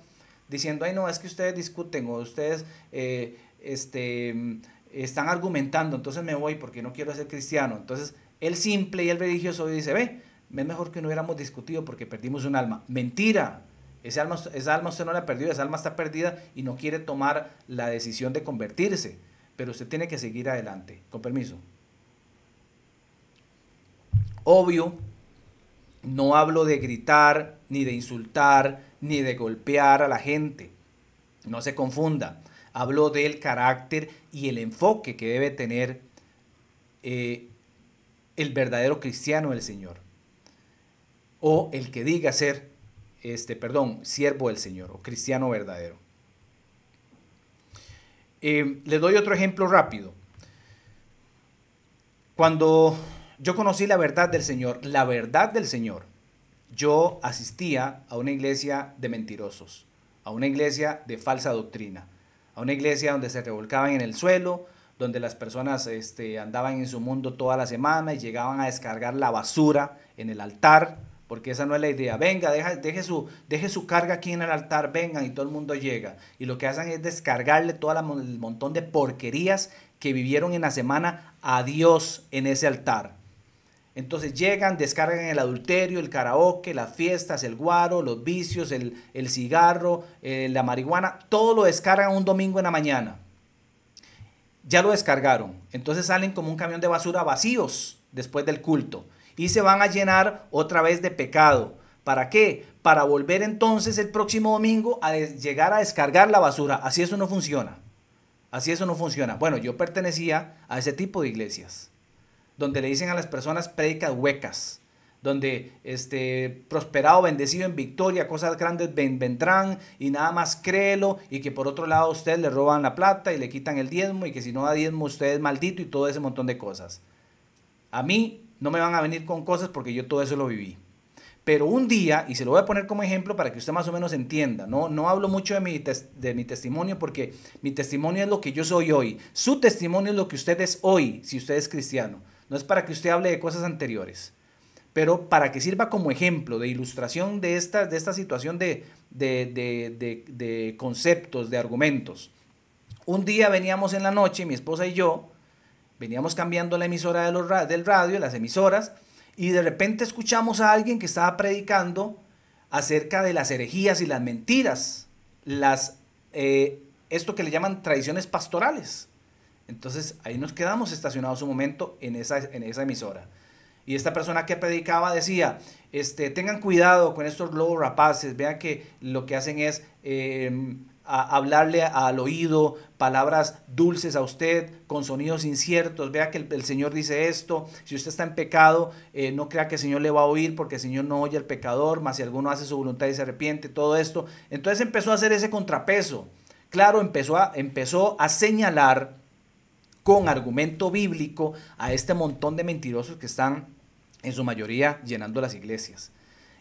diciendo, ay no, es que ustedes discuten o ustedes están argumentando, entonces me voy porque no quiero ser cristiano. Entonces el simple y el religioso dice, ve, es mejor que no hubiéramos discutido porque perdimos un alma. Mentira, esa alma usted no la perdió, esa alma está perdida y no quiere tomar la decisión de convertirse, pero usted tiene que seguir adelante. Con permiso. Obvio, no hablo de gritar, ni de insultar, ni de golpear a la gente. No se confunda. Hablo del carácter y el enfoque que debe tener el verdadero cristiano del Señor. O el que diga ser, siervo del Señor o cristiano verdadero. Les doy otro ejemplo rápido. Cuando yo conocí la verdad del Señor, yo asistía a una iglesia de mentirosos, a una iglesia de falsa doctrina, a una iglesia donde se revolcaban en el suelo, donde las personas andaban en su mundo toda la semana y llegaban a descargar la basura en el altar, porque esa no es la idea. Venga, deje su carga aquí en el altar, vengan, y todo el mundo llega. Y lo que hacen es descargarle todo el montón de porquerías que vivieron en la semana a Dios en ese altar. Entonces llegan, descargan el adulterio, el karaoke, las fiestas, el guaro, los vicios, el cigarro, la marihuana, todo lo descargan un domingo en la mañana. Ya lo descargaron. Entonces salen como un camión de basura vacíos después del culto y se van a llenar otra vez de pecado. ¿Para qué? Para volver entonces el próximo domingo a llegar a descargar la basura. Así eso no funciona. Así eso no funciona. Bueno, yo pertenecía a ese tipo de iglesias, donde le dicen a las personas prédicas huecas, donde prosperado, bendecido en victoria, cosas grandes vendrán y nada más créelo, y que por otro lado a usted le roban la plata y le quitan el diezmo y que si no da diezmo usted es maldito y todo ese montón de cosas. A mí no me van a venir con cosas porque yo todo eso lo viví. Pero un día, y se lo voy a poner como ejemplo para que usted más o menos entienda, no hablo mucho de mi testimonio porque mi testimonio es lo que yo soy hoy. Su testimonio es lo que usted es hoy, si usted es cristiano. No es para que usted hable de cosas anteriores, pero para que sirva como ejemplo de ilustración de esta situación de conceptos, de argumentos. Un día veníamos en la noche, mi esposa y yo, veníamos cambiando la emisora del radio, las emisoras, y de repente escuchamos a alguien que estaba predicando acerca de las herejías y las mentiras, esto que le llaman tradiciones pastorales. Entonces ahí nos quedamos estacionados un momento en esa emisora. Y esta persona que predicaba decía, tengan cuidado con estos lobos rapaces, vean que lo que hacen es hablarle al oído palabras dulces a usted con sonidos inciertos. Vea que el Señor dice esto, si usted está en pecado, no crea que el Señor le va a oír porque el Señor no oye al pecador, mas si alguno hace su voluntad y se arrepiente, todo esto. Entonces empezó a hacer ese contrapeso. Claro, empezó a señalar con argumento bíblico a este montón de mentirosos que están en su mayoría llenando las iglesias.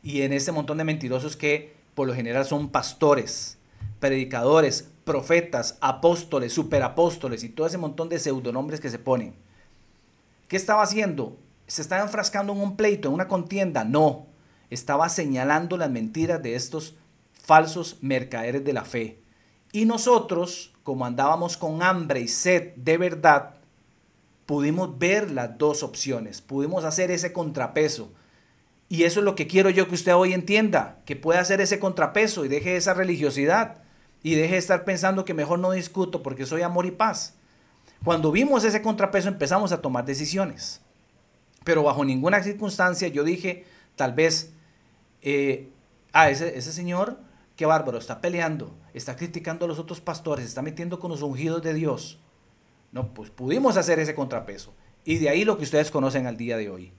Y en este montón de mentirosos que por lo general son pastores, predicadores, profetas, apóstoles, superapóstoles y todo ese montón de pseudonombres que se ponen. ¿Qué estaba haciendo? ¿Se estaba enfrascando en un pleito, en una contienda? No, estaba señalando las mentiras de estos falsos mercaderes de la fe. Y nosotros, como andábamos con hambre y sed de verdad, pudimos ver las dos opciones, pudimos hacer ese contrapeso. Y eso es lo que quiero yo que usted hoy entienda, que pueda hacer ese contrapeso y deje esa religiosidad y deje de estar pensando que mejor no discuto porque soy amor y paz. Cuando vimos ese contrapeso empezamos a tomar decisiones, pero bajo ninguna circunstancia yo dije, tal vez, ese señor, qué bárbaro, está peleando, está criticando a los otros pastores, está metiendo con los ungidos de Dios. No, pues pudimos hacer ese contrapeso. Y de ahí lo que ustedes conocen al día de hoy.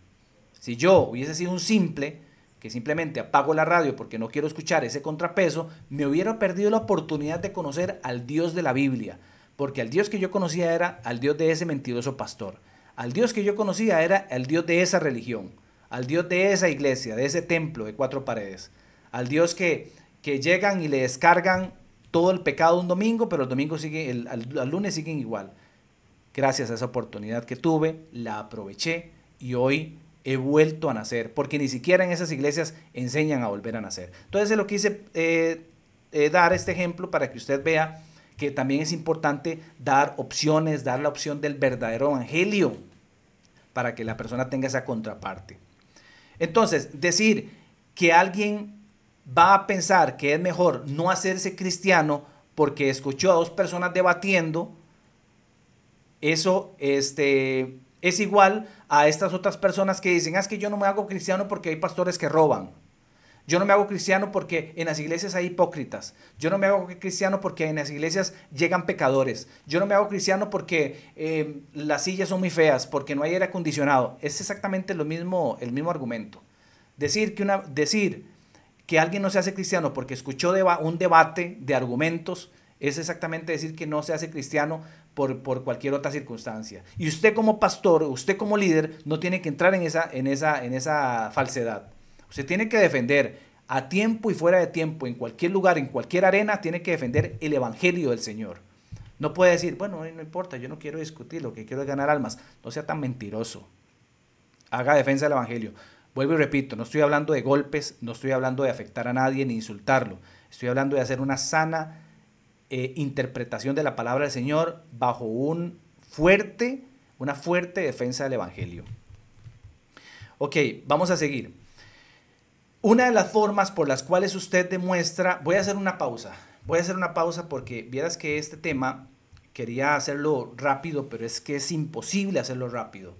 Si yo hubiese sido un simple, que simplemente apago la radio porque no quiero escuchar ese contrapeso, me hubiera perdido la oportunidad de conocer al Dios de la Biblia. Porque al Dios que yo conocía era al Dios de ese mentiroso pastor. Al Dios que yo conocía era el Dios de esa religión. Al Dios de esa iglesia, de ese templo de 4 paredes. Al Dios que llegan y le descargan todo el pecado un domingo, pero el domingo sigue, al lunes siguen igual. Gracias a esa oportunidad que tuve, la aproveché y hoy he vuelto a nacer, porque ni siquiera en esas iglesias enseñan a volver a nacer. Entonces se lo quise dar este ejemplo para que usted vea que también es importante dar opciones, dar la opción del verdadero evangelio, para que la persona tenga esa contraparte. Entonces, decir que alguien va a pensar que es mejor no hacerse cristiano porque escuchó a 2 personas debatiendo, eso es igual a estas otras personas que dicen, es que yo no me hago cristiano porque hay pastores que roban. Yo no me hago cristiano porque en las iglesias hay hipócritas. Yo no me hago cristiano porque en las iglesias llegan pecadores. Yo no me hago cristiano porque las sillas son muy feas, porque no hay aire acondicionado. Es exactamente el mismo argumento. Decir que alguien no se hace cristiano porque escuchó un debate de argumentos es exactamente decir que no se hace cristiano por cualquier otra circunstancia. Y usted como pastor, usted como líder, no tiene que entrar en esa falsedad. Usted tiene que defender a tiempo y fuera de tiempo, en cualquier lugar, en cualquier arena, tiene que defender el evangelio del Señor. No puede decir, bueno, no importa, yo no quiero discutir, lo que quiero es ganar almas. No sea tan mentiroso. Haga defensa del evangelio. Vuelvo y repito, no estoy hablando de golpes, no estoy hablando de afectar a nadie ni insultarlo. Estoy hablando de hacer una sana interpretación de la palabra del Señor bajo una fuerte defensa del evangelio. Ok, vamos a seguir. Una de las formas por las cuales usted demuestra, voy a hacer una pausa porque vieras que este tema quería hacerlo rápido, pero es que es imposible hacerlo rápido.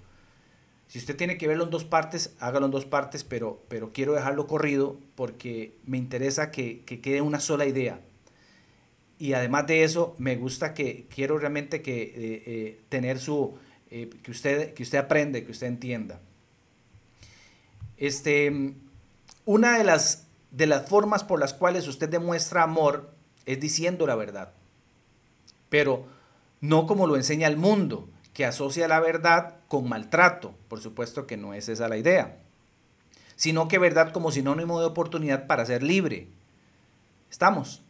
Si usted tiene que verlo en dos partes, hágalo en dos partes, pero quiero dejarlo corrido porque me interesa que quede una sola idea. Y además de eso, me gusta quiero realmente tener que usted aprenda, que usted entienda. Una de las formas por las cuales usted demuestra amor es diciendo la verdad, pero no como lo enseña el mundo, que asocia la verdad con maltrato. Por supuesto que no es esa la idea, sino que verdad como sinónimo de oportunidad para ser libre. ¿Estamos?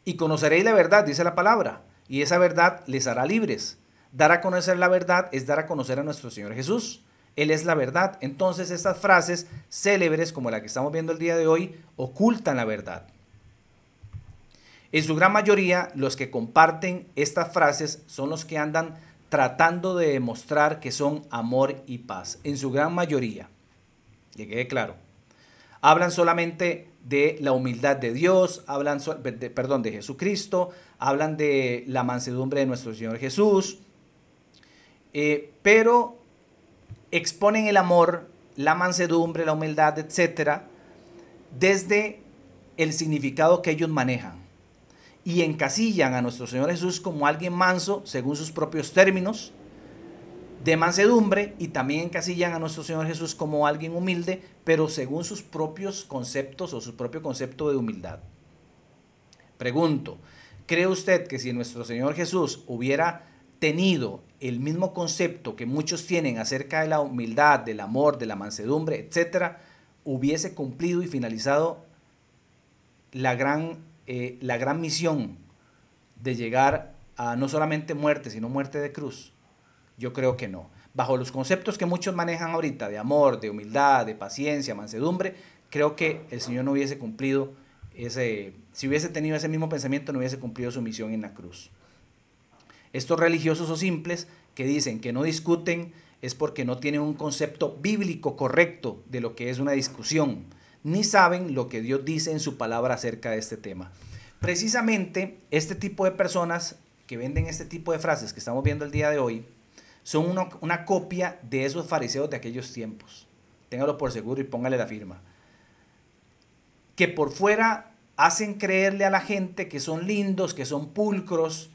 Y conoceréis la verdad, dice la palabra, y esa verdad les hará libres. Dar a conocer la verdad es dar a conocer a nuestro Señor Jesús. Él es la verdad. Entonces estas frases célebres como la que estamos viendo el día de hoy ocultan la verdad. En su gran mayoría, los que comparten estas frases son los que andan tratando de demostrar que son amor y paz. En su gran mayoría, que quede claro. Hablan solamente de la humildad de Dios, de Jesucristo, hablan de la mansedumbre de nuestro Señor Jesús, pero exponen el amor, la mansedumbre, la humildad, etcétera, desde el significado que ellos manejan. Y encasillan a nuestro Señor Jesús como alguien manso, según sus propios términos de mansedumbre, y también encasillan a nuestro Señor Jesús como alguien humilde, pero según sus propios conceptos o su propio concepto de humildad. Pregunto, ¿cree usted que si nuestro Señor Jesús hubiera tenido el mismo concepto que muchos tienen acerca de la humildad, del amor, de la mansedumbre, etcétera, hubiese cumplido y finalizado la gran misión de llegar a no solamente muerte, sino muerte de cruz? Yo creo que no. Bajo los conceptos que muchos manejan ahorita de amor, de humildad, de paciencia, mansedumbre, creo que el Señor no hubiese cumplido si hubiese tenido ese mismo pensamiento, no hubiese cumplido su misión en la cruz. Estos religiosos o simples que dicen que no discuten es porque no tienen un concepto bíblico correcto de lo que es una discusión, ni saben lo que Dios dice en su palabra acerca de este tema. Precisamente este tipo de personas que venden este tipo de frases que estamos viendo el día de hoy son una copia de esos fariseos de aquellos tiempos. Téngalo por seguro y póngale la firma. Que por fuera hacen creerle a la gente que son lindos, que son pulcros,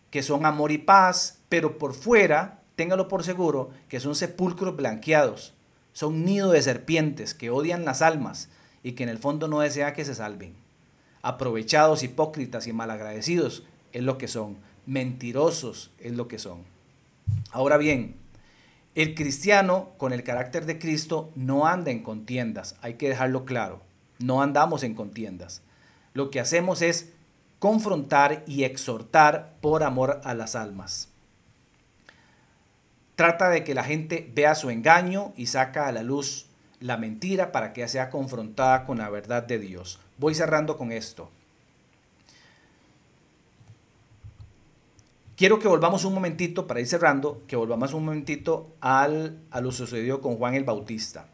que son amor y paz, pero por fuera, téngalo por seguro, que son sepulcros blanqueados, son nido de serpientes que odian las almas y que en el fondo no desea que se salven. Aprovechados, hipócritas y malagradecidos es lo que son, mentirosos es lo que son. Ahora bien, el cristiano con el carácter de Cristo no anda en contiendas, hay que dejarlo claro, no andamos en contiendas. Lo que hacemos es confrontar y exhortar por amor a las almas. Trata de que la gente vea su engaño y saca a la luz la mentira para que sea confrontada con la verdad de Dios. Voy cerrando con esto. Quiero que volvamos un momentito, para ir cerrando, que volvamos un momentito a lo sucedido con Juan el Bautista.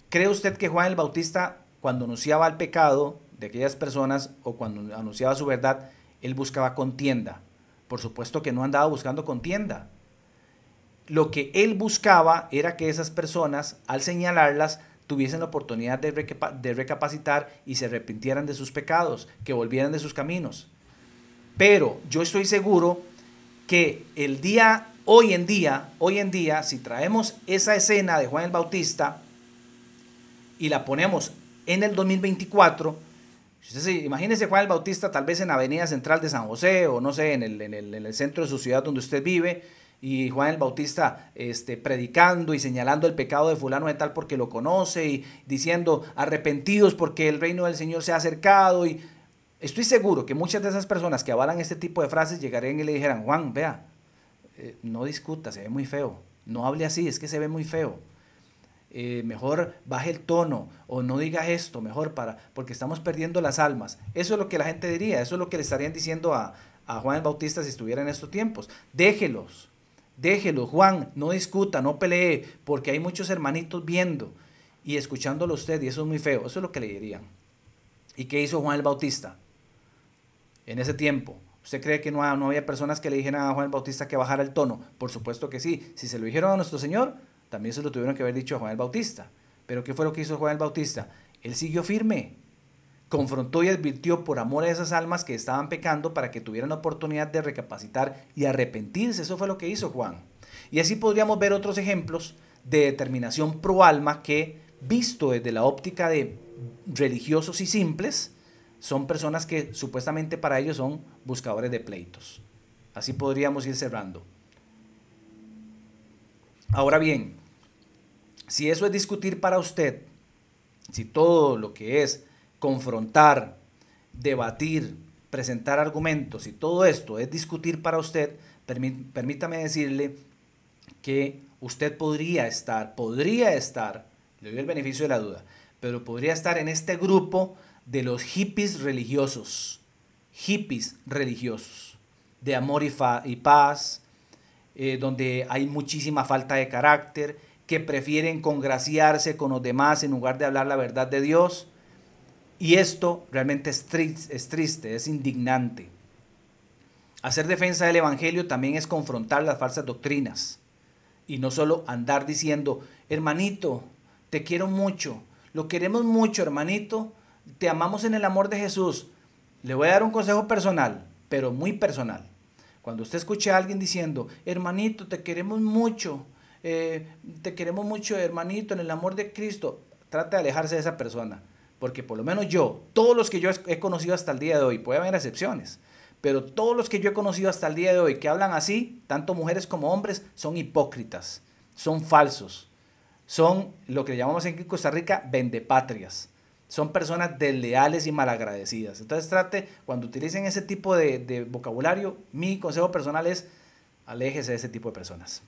¿Cree usted que Juan el Bautista, cuando anunciaba el pecado de aquellas personas o cuando anunciaba su verdad, él buscaba contienda? Por supuesto que no andaba buscando contienda. Lo que él buscaba era que esas personas, al señalarlas, tuviesen la oportunidad de recapacitar y se arrepintieran de sus pecados, que volvieran de sus caminos. Pero yo estoy seguro que hoy en día, si traemos esa escena de Juan el Bautista y la ponemos en el 2024, imagínese Juan el Bautista tal vez en la avenida central de San José o no sé, en el centro de su ciudad donde usted vive, y Juan el Bautista predicando y señalando el pecado de fulano de tal porque lo conoce y diciendo arrepentidos porque el reino del Señor se ha acercado. Y estoy seguro que muchas de esas personas que avalan este tipo de frases llegarían y le dijeran: Juan, vea, no discuta, se ve muy feo, no hable así, es que se ve muy feo. Mejor baje el tono o no diga esto, mejor porque estamos perdiendo las almas. Eso es lo que la gente diría, eso es lo que le estarían diciendo a Juan el Bautista si estuviera en estos tiempos. Déjelos, Déjelo, Juan, no discuta, no pelee, porque hay muchos hermanitos viendo y escuchándolo a usted, y eso es muy feo. Eso es lo que le dirían. ¿Y qué hizo Juan el Bautista en ese tiempo? ¿Usted cree que no había personas que le dijeran a Juan el Bautista que bajara el tono? Por supuesto que sí. Si se lo dijeron a nuestro Señor, también se lo tuvieron que haber dicho a Juan el Bautista. ¿Pero qué fue lo que hizo Juan el Bautista? Él siguió firme. Confrontó y advirtió por amor a esas almas que estaban pecando para que tuvieran la oportunidad de recapacitar y arrepentirse. Eso fue lo que hizo Juan. Y así podríamos ver otros ejemplos de determinación pro alma que, visto desde la óptica de religiosos y simples, son personas que supuestamente para ellos son buscadores de pleitos. Así podríamos ir cerrando. Ahora bien, si eso es discutir para usted, si todo lo que es confrontar, debatir, presentar argumentos y todo esto es discutir para usted, permítame decirle que usted podría estar, le doy el beneficio de la duda, pero podría estar en este grupo de los hippies religiosos, de amor y paz, donde hay muchísima falta de carácter, que prefieren congraciarse con los demás en lugar de hablar la verdad de Dios. Y esto realmente es triste, es indignante. Hacer defensa del Evangelio también es confrontar las falsas doctrinas. Y no solo andar diciendo, hermanito, te quiero mucho, lo queremos mucho, hermanito, te amamos en el amor de Jesús. Le voy a dar un consejo personal, pero muy personal. Cuando usted escuche a alguien diciendo, hermanito, te queremos mucho, hermanito, en el amor de Cristo, trate de alejarse de esa persona. Porque por lo menos yo, todos los que yo he conocido hasta el día de hoy, puede haber excepciones, pero todos los que yo he conocido hasta el día de hoy que hablan así, tanto mujeres como hombres, son hipócritas, son falsos, son lo que llamamos en Costa Rica vendepatrias, son personas desleales y malagradecidas. Entonces trate, cuando utilicen ese tipo de vocabulario, mi consejo personal es aléjese de ese tipo de personas.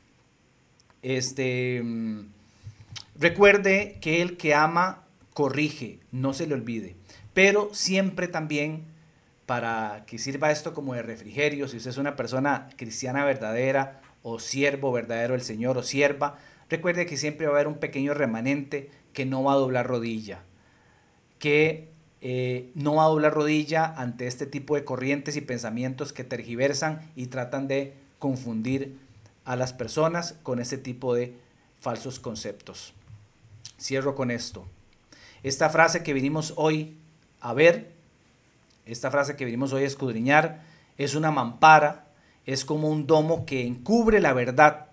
Recuerde que el que ama corrige, no se le olvide, pero siempre también, para que sirva esto como de refrigerio, si usted es una persona cristiana verdadera o siervo verdadero del Señor o sierva, recuerde que siempre va a haber un pequeño remanente que no va a doblar rodilla, que no va a doblar rodilla ante este tipo de corrientes y pensamientos que tergiversan y tratan de confundir a las personas con este tipo de falsos conceptos. Cierro con esto. Esta frase que vinimos hoy a ver, esta frase que vinimos hoy a escudriñar, es una mampara, es como un domo que encubre la verdad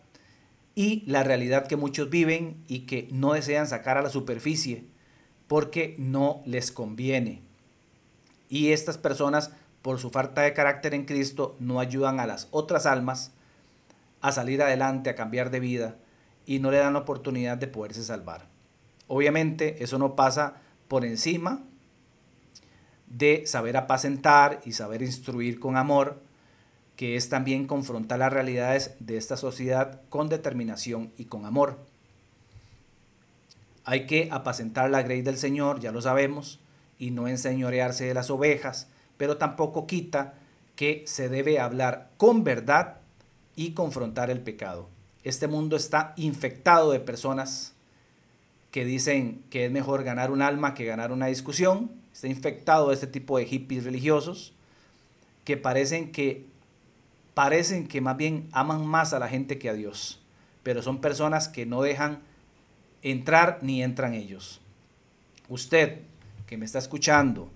y la realidad que muchos viven y que no desean sacar a la superficie porque no les conviene. Y estas personas, por su falta de carácter en Cristo, no ayudan a las otras almas a salir adelante, a cambiar de vida, y no le dan la oportunidad de poderse salvar. Obviamente eso no pasa por encima de saber apacentar y saber instruir con amor, que es también confrontar las realidades de esta sociedad con determinación y con amor. Hay que apacentar la grey del Señor, ya lo sabemos, y no enseñorearse de las ovejas, pero tampoco quita que se debe hablar con verdad y confrontar el pecado. Este mundo está infectado de personas que dicen que es mejor ganar un alma que ganar una discusión. Está infectado de este tipo de hippies religiosos que parecen que más bien aman más a la gente que a Dios, pero son personas que no dejan entrar ni entran ellos. Usted que me está escuchando,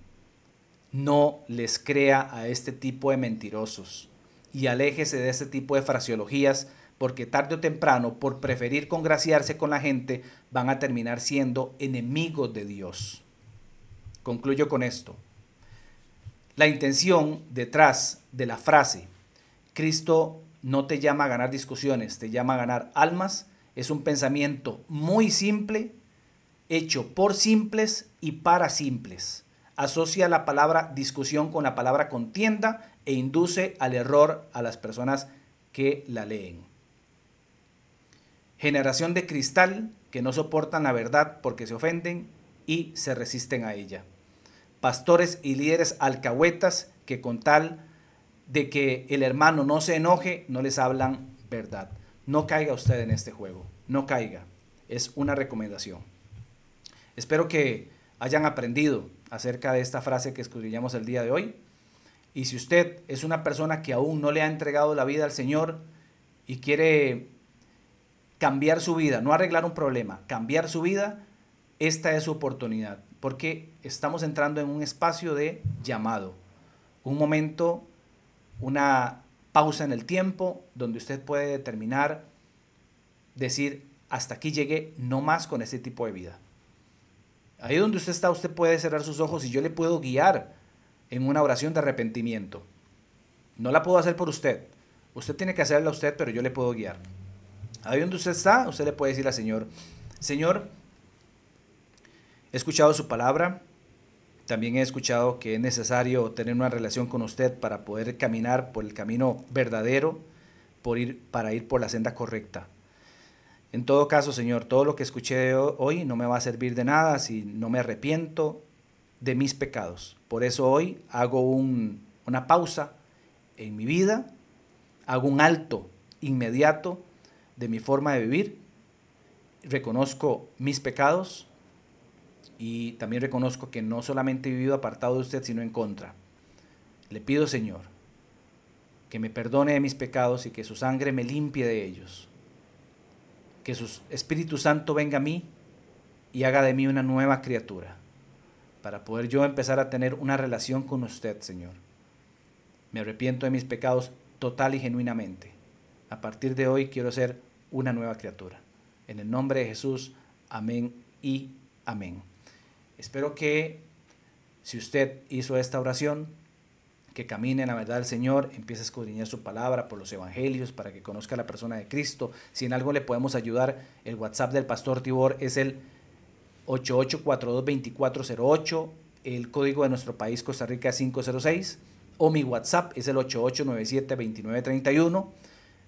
no les crea a este tipo de mentirosos y aléjese de este tipo de fraseologías, porque tarde o temprano, por preferir congraciarse con la gente, van a terminar siendo enemigos de Dios. Concluyo con esto. La intención detrás de la frase, Cristo no te llama a ganar discusiones, te llama a ganar almas, es un pensamiento muy simple, hecho por simples y para simples. Asocia la palabra discusión con la palabra contienda e induce al error a las personas que la leen. Generación de cristal que no soportan la verdad porque se ofenden y se resisten a ella. Pastores y líderes alcahuetas que con tal de que el hermano no se enoje, no les hablan verdad. no caiga usted en este juego, no caiga. Es una recomendación. Espero que hayan aprendido acerca de esta frase que escudriñamos el día de hoy. Y si usted es una persona que aún no le ha entregado la vida al Señor y quiere cambiar su vida, no arreglar un problema, cambiar su vida, esta es su oportunidad, porque estamos entrando en un espacio de llamado, un momento, una pausa en el tiempo donde usted puede determinar, decir, hasta aquí llegué, no más con este tipo de vida. Ahí donde usted está, usted puede cerrar sus ojos y yo le puedo guiar en una oración de arrepentimiento. No la puedo hacer por usted. Usted tiene que hacerla usted, pero yo le puedo guiar. Ahí donde usted está, usted le puede decir al Señor, Señor, he escuchado su palabra, también he escuchado que es necesario tener una relación con usted para poder caminar por el camino verdadero, para ir por la senda correcta. En todo caso, Señor, todo lo que escuché hoy no me va a servir de nada si no me arrepiento de mis pecados. Por eso hoy hago una pausa en mi vida, hago un alto inmediato de mi forma de vivir, reconozco mis pecados y también reconozco que no solamente he vivido apartado de usted, sino en contra. Le pido, Señor, que me perdone de mis pecados y que su sangre me limpie de ellos. Que su Espíritu Santo venga a mí y haga de mí una nueva criatura, para poder yo empezar a tener una relación con usted, Señor. Me arrepiento de mis pecados total y genuinamente. A partir de hoy quiero ser una nueva criatura. En el nombre de Jesús, amén y amén. Espero que si usted hizo esta oración, que camine en la verdad del Señor, empiece a escudriñar su palabra por los evangelios para que conozca a la persona de Cristo. Si en algo le podemos ayudar, el WhatsApp del Pastor Tibor es el 88422408, el código de nuestro país Costa Rica es 506, o mi WhatsApp es el 88972931.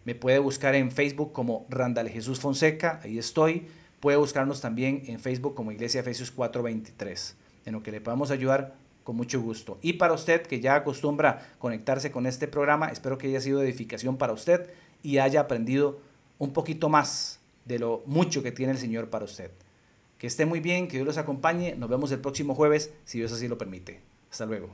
Me puede buscar en Facebook como Randall Jesús Fonseca, ahí estoy. Puede buscarnos también en Facebook como Iglesia Efesios 4:23, en lo que le podamos ayudar con mucho gusto. Y para usted que ya acostumbra conectarse con este programa, espero que haya sido de edificación para usted y haya aprendido un poquito más de lo mucho que tiene el Señor para usted. Que esté muy bien, que Dios los acompañe. Nos vemos el próximo jueves, si Dios así lo permite. Hasta luego.